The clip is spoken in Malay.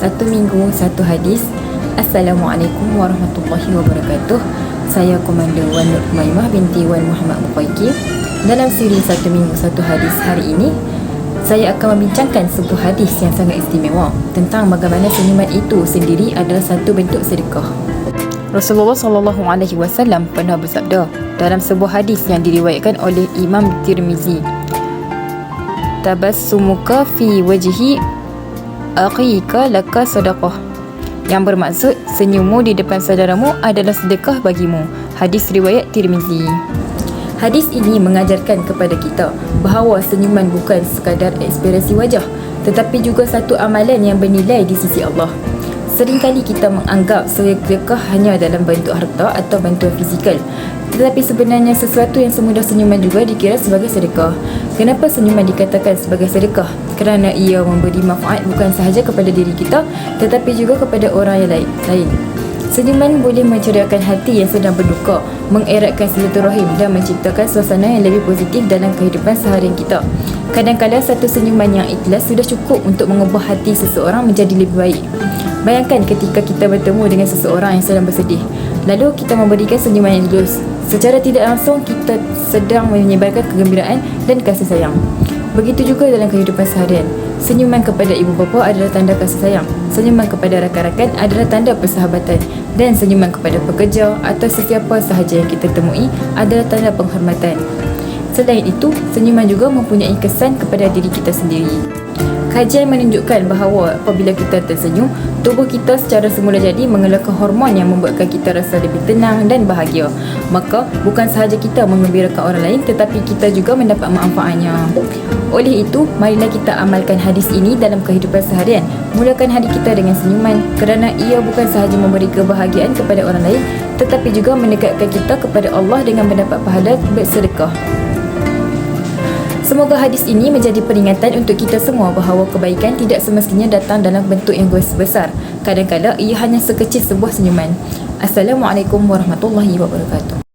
Satu minggu, satu hadis. Assalamualaikum warahmatullahi wabarakatuh. Saya Komander Wan Nur Humaimah binti Wan Muhammad Muqayyid. Dalam siri Satu Minggu Satu Hadis hari ini, saya akan membincangkan sebuah hadis yang sangat istimewa tentang bagaimana senyuman itu sendiri adalah satu bentuk sedekah. Rasulullah SAW pernah bersabda dalam sebuah hadis yang diriwayatkan oleh Imam Tirmizi, tabassumuka fi wajhi akhika laka sadaqah, yang bermaksud senyummu di depan saudaramu adalah sedekah bagimu. Hadis riwayat Tirmizi. Hadis ini mengajarkan kepada kita bahawa senyuman bukan sekadar ekspresi wajah, tetapi juga satu amalan yang bernilai di sisi Allah. Seringkali kita menganggap sedekah hanya dalam bentuk harta atau bantuan fizikal, tetapi sebenarnya sesuatu yang semudah senyuman juga dikira sebagai sedekah. Kenapa senyuman dikatakan sebagai sedekah? Kerana ia memberi manfaat bukan sahaja kepada diri kita, tetapi juga kepada orang yang lain. Senyuman boleh menceriakan hati yang sedang berduka, mengeratkan silaturahim dan menciptakan suasana yang lebih positif dalam kehidupan seharian kita. Kadang-kadang satu senyuman yang ikhlas sudah cukup untuk mengubah hati seseorang menjadi lebih baik. Bayangkan ketika kita bertemu dengan seseorang yang sedang bersedih, lalu kita memberikan senyuman yang tulus. Secara tidak langsung kita sedang menyebarkan kegembiraan dan kasih sayang. Begitu juga dalam kehidupan seharian. Senyuman kepada ibu bapa adalah tanda kasih sayang. Senyuman kepada rakan-rakan adalah tanda persahabatan. Dan senyuman kepada pekerja atau sesiapa sahaja yang kita temui adalah tanda penghormatan. Selain itu, senyuman juga mempunyai kesan kepada diri kita sendiri. Kajian menunjukkan bahawa apabila kita tersenyum, tubuh kita secara semula jadi mengeluarkan hormon yang membuatkan kita rasa lebih tenang dan bahagia. Maka, bukan sahaja kita mengembirakan orang lain, tetapi kita juga mendapat manfaatnya. Oleh itu, marilah kita amalkan hadis ini dalam kehidupan seharian. Mulakan hari kita dengan senyuman, kerana ia bukan sahaja memberi kebahagiaan kepada orang lain, tetapi juga mendekatkan kita kepada Allah dengan mendapat pahala bersedekah. Semoga hadis ini menjadi peringatan untuk kita semua bahawa kebaikan tidak semestinya datang dalam bentuk yang besar. Kadang-kadang ia hanya sekecil sebuah senyuman. Assalamualaikum warahmatullahi wabarakatuh.